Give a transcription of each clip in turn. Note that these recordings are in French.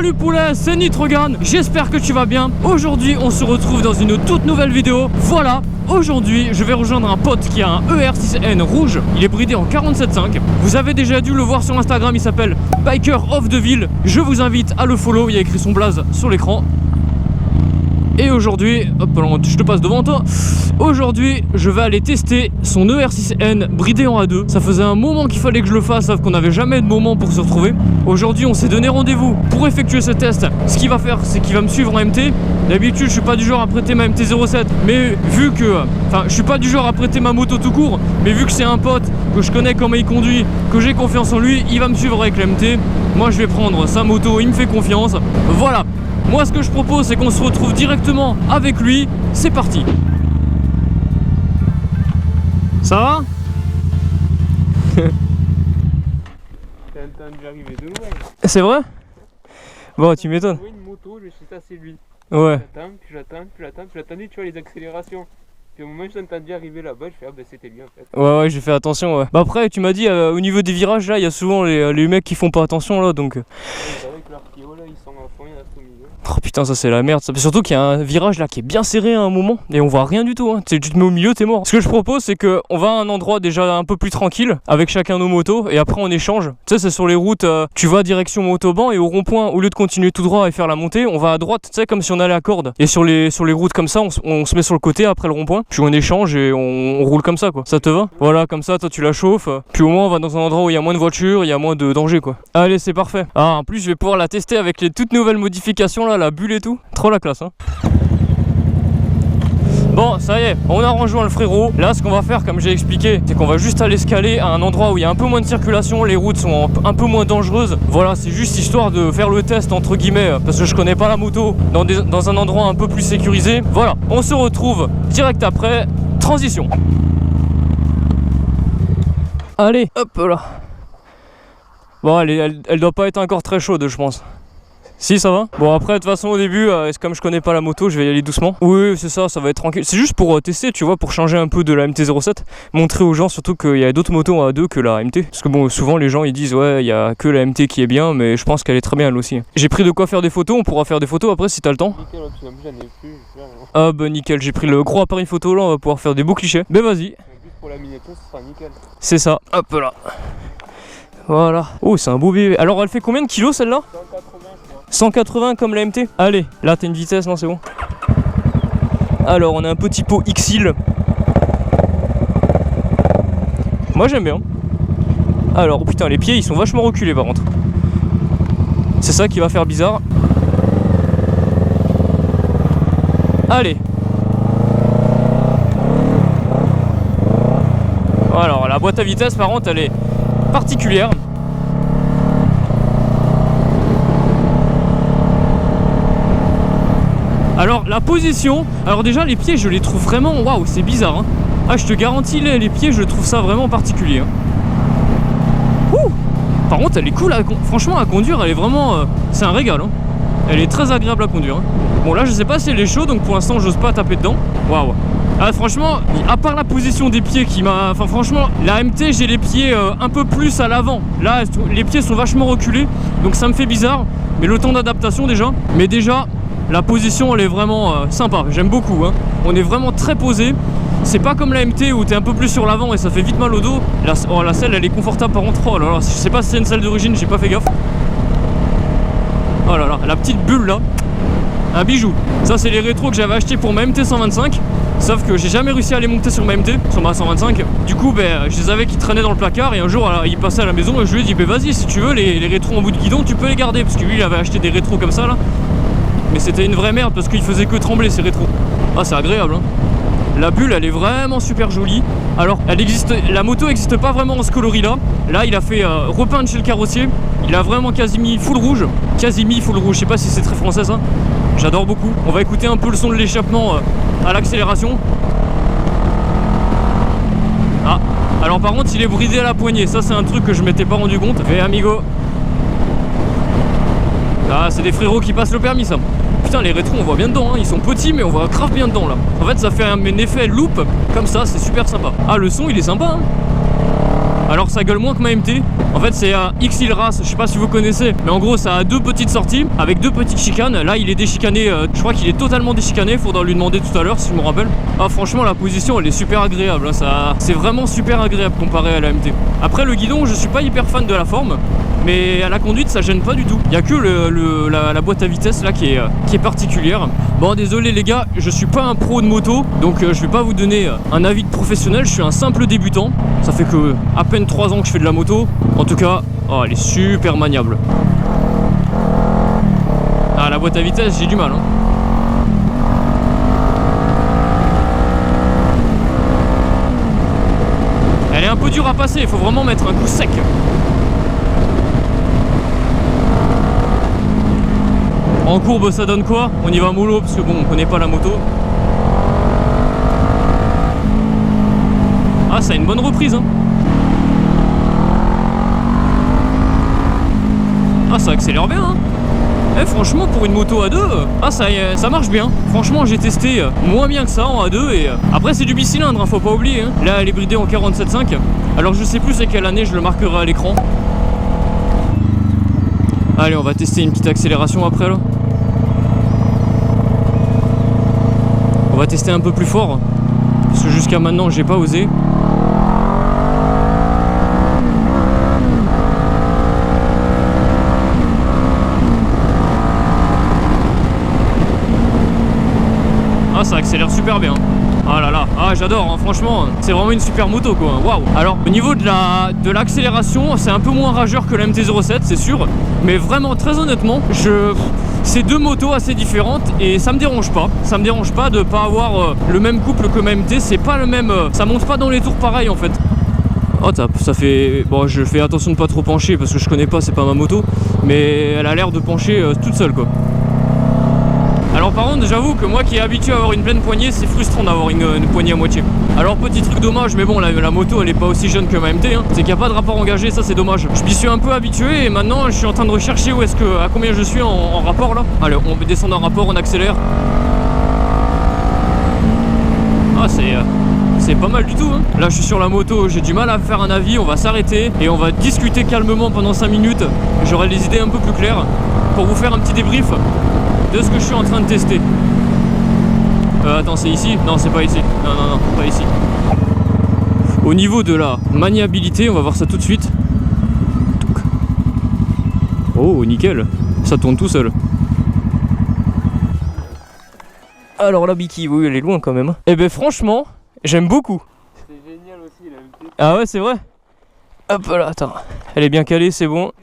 Salut poulet, c'est Nitrogan, j'espère que tu vas bien. Aujourd'hui on se retrouve dans une toute nouvelle vidéo. Voilà, aujourd'hui je vais rejoindre un pote qui a un ER6N rouge. Il est bridé en 47.5. Vous avez déjà dû le voir sur Instagram, il s'appelle Biker of the Ville. Je vous invite à le follow, il y a écrit son blaze sur l'écran. Et aujourd'hui, hop, je te passe devant toi. Aujourd'hui, je vais aller tester son ER6N bridé en A2. Ça faisait un moment qu'il fallait que je le fasse, sauf qu'on n'avait jamais de moment pour se retrouver. Aujourd'hui, on s'est donné rendez-vous pour effectuer ce test. Ce qu'il va faire, c'est qu'il va me suivre en MT. D'habitude, je suis pas du genre à prêter ma MT-07, mais vu que... Enfin, je suis pas du genre à prêter ma moto tout court, mais vu que c'est un pote, que je connais comment il conduit, que j'ai confiance en lui, il va me suivre avec la MT. Moi, je vais prendre sa moto, il me fait confiance. Voilà. Moi, ce que je propose, c'est qu'on se retrouve directement avec lui. C'est parti. Ça va? T'as entendu arriver de loin. C'est vrai? Bon, tu m'étonnes. J'ai une moto, je suis ça, c'est lui. Ouais. J'attendais, tu vois, les accélérations. Puis au moment où je t'ai entendu arriver là-bas, je fais ah bah c'était lui en fait. Ouais, j'ai fait attention, ouais. Bah après, tu m'as dit, au niveau des virages, là, il y a souvent les mecs qui font pas attention, là, donc... Ouais, avec leur Pio, là, ils sont à fond, il y en a au milieu. Oh putain, ça c'est la merde. Surtout qu'il y a un virage là qui est bien serré à un moment et on voit rien du tout, hein. Tu te mets au milieu, t'es mort. Ce que je propose, c'est qu'on va à un endroit déjà un peu plus tranquille avec chacun nos motos et après on échange. Tu sais, c'est sur les routes, tu vas direction autobahn et au rond-point, au lieu de continuer tout droit et faire la montée, on va à droite, tu sais, comme si on allait à corde. Et sur les routes comme ça, on se met sur le côté après le rond-point, puis on échange et on roule comme ça, quoi. Ça te va? Voilà, comme ça, toi tu la chauffes, puis au moins on va dans un endroit où il y a moins de voitures, il y a moins de danger, quoi. Allez, c'est parfait. Ah, en plus, je vais pouvoir la tester avec les toutes nouvelles modifications là, la bulle et tout. Trop la classe, hein. Bon, ça y est, on a rejoint le frérot. Là, ce qu'on va faire, comme j'ai expliqué, c'est qu'on va juste aller escaler à un endroit où il y a un peu moins de circulation, les routes sont un peu moins dangereuses. Voilà, c'est juste histoire de faire le test, entre guillemets, parce que je connais pas la moto, dans un endroit un peu plus sécurisé. Voilà, on se retrouve direct après. Transition. Allez, hop là. Bon, elle doit pas être encore très chaude, je pense. Si, ça va. Bon, après de toute façon au début, comme je connais pas la moto, je vais y aller doucement. Oui, c'est ça, ça va être tranquille. C'est juste pour tester, tu vois, pour changer un peu de la MT-07. Montrer aux gens surtout qu'il y a d'autres motos en A2 que la MT. Parce que bon, souvent les gens ils disent ouais, il y a que la MT qui est bien, mais je pense qu'elle est très bien elle aussi. J'ai pris de quoi faire des photos, on pourra faire des photos après si t'as le temps. Nickel, j'en ai plus. Ah bah nickel, j'ai pris le gros appareil photo là, on va pouvoir faire des beaux clichés. Ben vas-y. Juste pour la miniature, ce sera nickel. C'est ça, hop là. Voilà. Oh, c'est un beau bébé. Alors elle fait combien de kilos celle-là? 180 comme la MT. Allez, là t'as une vitesse, non c'est bon. Alors on a un petit pot X-Hill. Moi j'aime bien. Alors oh putain, les pieds ils sont vachement reculés par contre. C'est ça qui va faire bizarre. Allez. Alors la boîte à vitesse par contre elle est particulière. Alors la position, alors déjà les pieds je les trouve vraiment, waouh c'est bizarre, hein. Ah je te garantis les pieds je trouve ça vraiment particulier, hein. Ouh. Par contre elle est cool, franchement à conduire elle est vraiment, c'est un régal, hein. Elle est très agréable à conduire, hein. Bon là je sais pas si elle est chaude donc pour l'instant j'ose pas taper dedans. Waouh. Ah, franchement, à part la position des pieds qui m'a... Enfin franchement, la MT j'ai les pieds un peu plus à l'avant. Là les pieds sont vachement reculés donc ça me fait bizarre. Mais le temps d'adaptation déjà. Mais déjà... La position elle est vraiment sympa, j'aime beaucoup, hein. On est vraiment très posé. C'est pas comme la MT où t'es un peu plus sur l'avant et ça fait vite mal au dos. La selle elle est confortable par contre. Oh là là, je sais pas si c'est une selle d'origine, j'ai pas fait gaffe. Oh là là, la petite bulle là. Un bijou. Ça c'est les rétros que j'avais acheté pour ma MT 125. Sauf que j'ai jamais réussi à les monter sur ma MT, sur ma 125. Du coup je les avais qui traînaient dans le placard. Et un jour il passait à la maison et je lui ai dit vas-y si tu veux les rétros en bout de guidon tu peux les garder. Parce que lui il avait acheté des rétros comme ça là. Mais c'était une vraie merde parce qu'il faisait que trembler ces rétros. Ah c'est agréable, hein. La bulle elle est vraiment super jolie. Alors la moto n'existe pas vraiment en ce coloris là. Là il a fait repeindre chez le carrossier. Il a vraiment quasi mis full rouge. Quasi mis full rouge, je sais pas si c'est très français ça. J'adore beaucoup. On va écouter un peu le son de l'échappement à l'accélération. Ah, alors par contre il est bridé à la poignée. Ça c'est un truc que je m'étais pas rendu compte. Fais amigo. Ah c'est des frérots qui passent le permis ça. Putain les rétros on voit bien dedans, hein. Ils sont petits mais on voit grave bien dedans là. En fait ça fait un effet loop comme ça, c'est super sympa. Ah le son il est sympa, hein. Alors ça gueule moins que ma MT. En fait c'est à X-Île-Ras, je sais pas si vous connaissez, mais en gros ça a 2 petites sorties avec 2 petites chicanes. Là il est déchicané, je crois qu'il est totalement déchicané, faudra lui demander tout à l'heure si je me rappelle. Ah franchement la position elle est super agréable, hein, ça, c'est vraiment super agréable comparé à la MT. Après le guidon je suis pas hyper fan de la forme, mais à la conduite ça gêne pas du tout. Il y a que la boîte à vitesse là qui est particulière. Bon désolé les gars, je suis pas un pro de moto, donc je vais pas vous donner un avis de professionnel, je suis un simple débutant. Ça fait que à peine 3 ans que je fais de la moto. En tout cas, oh, elle est super maniable. Ah la boîte à vitesse j'ai du mal hein. Elle est un peu dure à passer, il faut vraiment mettre un coup sec. En courbe ça donne quoi? On y va mollo parce que bon on connaît pas la moto. Ah ça a une bonne reprise hein. Ah ça accélère bien hein. Eh franchement pour une moto A2, ah ça marche bien. Franchement j'ai testé moins bien que ça en A2 et après c'est du bicylindre hein, faut pas oublier hein. Là elle est bridée en 47.5. Alors je sais plus c'est quelle année, je le marquerai à l'écran. Allez on va tester une petite accélération après là. On va tester un peu plus fort parce que jusqu'à maintenant j'ai pas osé. Ah ça accélère super bien. Ah là là, ah j'adore hein. Franchement c'est vraiment une super moto quoi, waouh. Alors au niveau de l'accélération c'est un peu moins rageur que la MT-07 c'est sûr, mais vraiment très honnêtement c'est 2 motos assez différentes et ça me dérange pas de pas avoir le même couple que ma MT, c'est pas le même, ça monte pas dans les tours pareil en fait. Oh ça fait, bon je fais attention de pas trop pencher parce que je connais pas, c'est pas ma moto, mais elle a l'air de pencher toute seule quoi. Alors par contre j'avoue que moi qui est habitué à avoir une pleine poignée, c'est frustrant d'avoir une poignée à moitié. Alors petit truc dommage, mais bon la moto elle est pas aussi jeune que ma MT hein. C'est qu'il n'y a pas de rapport engagé, ça c'est dommage. Je m'y suis un peu habitué et maintenant je suis en train de rechercher où est-ce que, à combien je suis en rapport là. Allez on descend en rapport, on accélère. Ah c'est pas mal du tout hein. Là je suis sur la moto, j'ai du mal à faire un avis, on va s'arrêter et on va discuter calmement pendant 5 minutes. J'aurai les idées un peu plus claires pour vous faire un petit débrief de ce que je suis en train de tester. Attends, c'est ici? Non, c'est pas ici. Non, pas ici. Au niveau de la maniabilité, on va voir ça tout de suite. Oh, nickel. Ça tourne tout seul. Alors la Biki, oui, elle est loin quand même. Eh ben franchement, j'aime beaucoup. C'est génial aussi la MT. Ah ouais, c'est vrai? Hop là, attends. Elle est bien calée, c'est bon.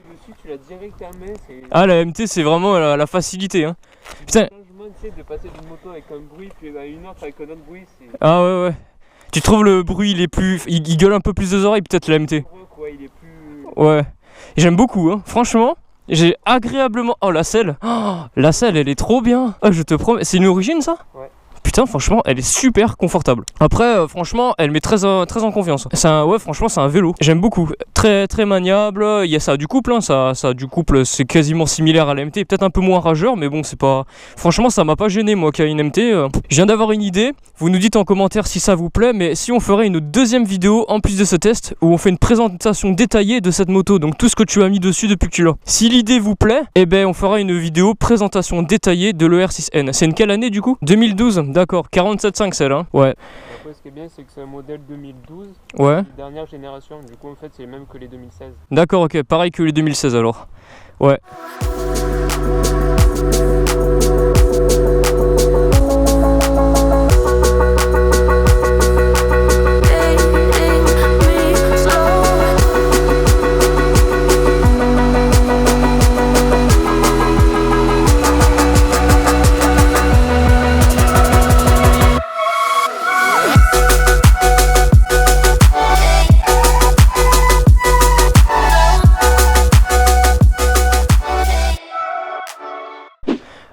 Tu l'as direct à main, ah la MT c'est vraiment la facilité hein. Putain. De passer d'une moto avec un bruit puis à une autre avec un autre bruit, c'est... Ah ouais. Tu trouves le bruit il est plus... Il gueule un peu plus aux oreilles peut-être la MT. Ouais, il est plus... Ouais. J'aime beaucoup hein. Franchement, j'ai agréablement... Oh la selle. Oh, la selle elle est trop bien. Oh, je te promets. C'est une origine ça? Ouais. Putain franchement elle est super confortable. Après franchement elle met très en confiance. Ouais franchement c'est un vélo. J'aime beaucoup. Très maniable. Il y a ça du couple hein. Ça du couple c'est quasiment similaire à la MT. Peut-être un peu moins rageur mais bon c'est pas... Franchement ça m'a pas gêné moi qui a une MT. Je viens d'avoir une idée. Vous nous dites en commentaire si ça vous plaît. Mais si on ferait une deuxième vidéo en plus de ce test où on fait une présentation détaillée de cette moto. Donc tout ce que tu as mis dessus depuis que tu l'as. Si l'idée vous plaît, eh ben on fera une vidéo présentation détaillée de l'ER6N. C'est une quelle année du coup? 2012. D'accord, 47.5 celle hein. Ouais. Après ce qui est bien c'est que c'est un modèle 2012. Ouais. Dernière génération, du coup en fait c'est le même que les 2016. D'accord, ok, pareil que les 2016 alors. Ouais.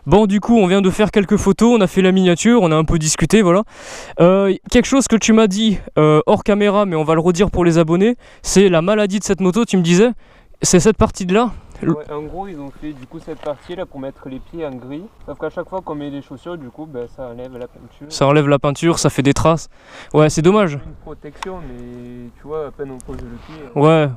Bon du coup on vient de faire quelques photos, on a fait la miniature, on a un peu discuté voilà. Quelque chose que tu m'as dit hors caméra mais on va le redire pour les abonnés, c'est la maladie de cette moto, tu me disais, c'est cette partie de là, Ouais, en gros, ils ont fait du coup cette partie là pour mettre les pieds en gris. Sauf qu'à chaque fois qu'on met les chaussures, du coup, ben, ça enlève la peinture. Ça enlève la peinture, ça fait des traces. Ouais, c'est dommage. Une protection, mais tu vois, à peine on pose le pied. Ouais,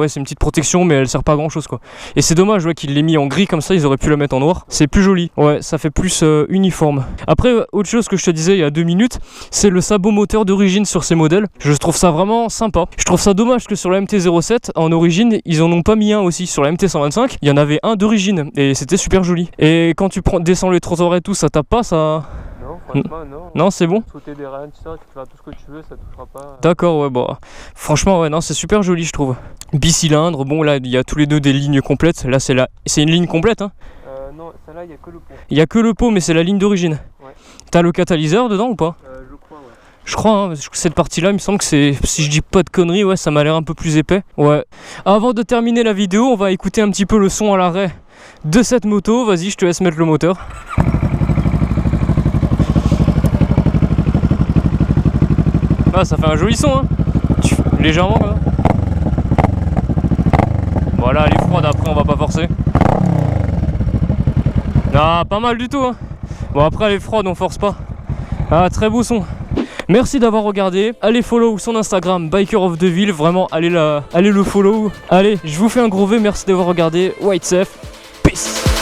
c'est une petite protection, mais elle sert pas à grand chose quoi. Et c'est dommage qu'il l'ait mis en gris comme ça, ils auraient pu la mettre en noir. C'est plus joli. Ouais, ça fait plus uniforme. Après, autre chose que je te disais il y a 2 minutes, c'est le sabot moteur d'origine sur ces modèles. Je trouve ça vraiment sympa. Je trouve ça dommage que sur la MT-07, en origine, ils en ont pas mis un aussi. Sur la MT-125, il y en avait un d'origine et c'était super joli. Et quand tu descends les trottoirs et tout, ça tape pas, ça... Non, franchement, non. Non, c'est bon. Sauter des ralentisseurs, tu peux faire tout ce que tu veux, ça touchera pas. D'accord, ouais, bah. Franchement, ouais, non, c'est super joli, je trouve. Bicylindre, bon, là, il y a tous les deux des lignes complètes. Là, c'est une ligne complète, hein. Non, celle-là, il n'y a que le pot. Il y a que le pot, mais c'est la ligne d'origine. Ouais. T'as le catalyseur dedans ou pas? Je crois, ouais. Je crois, hein, parce que cette partie-là, il me semble que c'est, si je dis pas de conneries, ouais, ça m'a l'air un peu plus épais. Ouais. Avant de terminer la vidéo, on va écouter un petit peu le son à l'arrêt de cette moto. Vas-y, je te laisse mettre le moteur. Ah, ça fait un joli son, hein. Légèrement, là. Voilà, elle est froide, après on va pas forcer. Ah, pas mal du tout, hein. Bon, après elle est froide, on force pas. Ah, très beau son. Merci d'avoir regardé. Allez follow son Instagram, Biker of Deville. Vraiment, allez le follow. Allez, je vous fais un gros V. Merci d'avoir regardé. White Safe. Peace.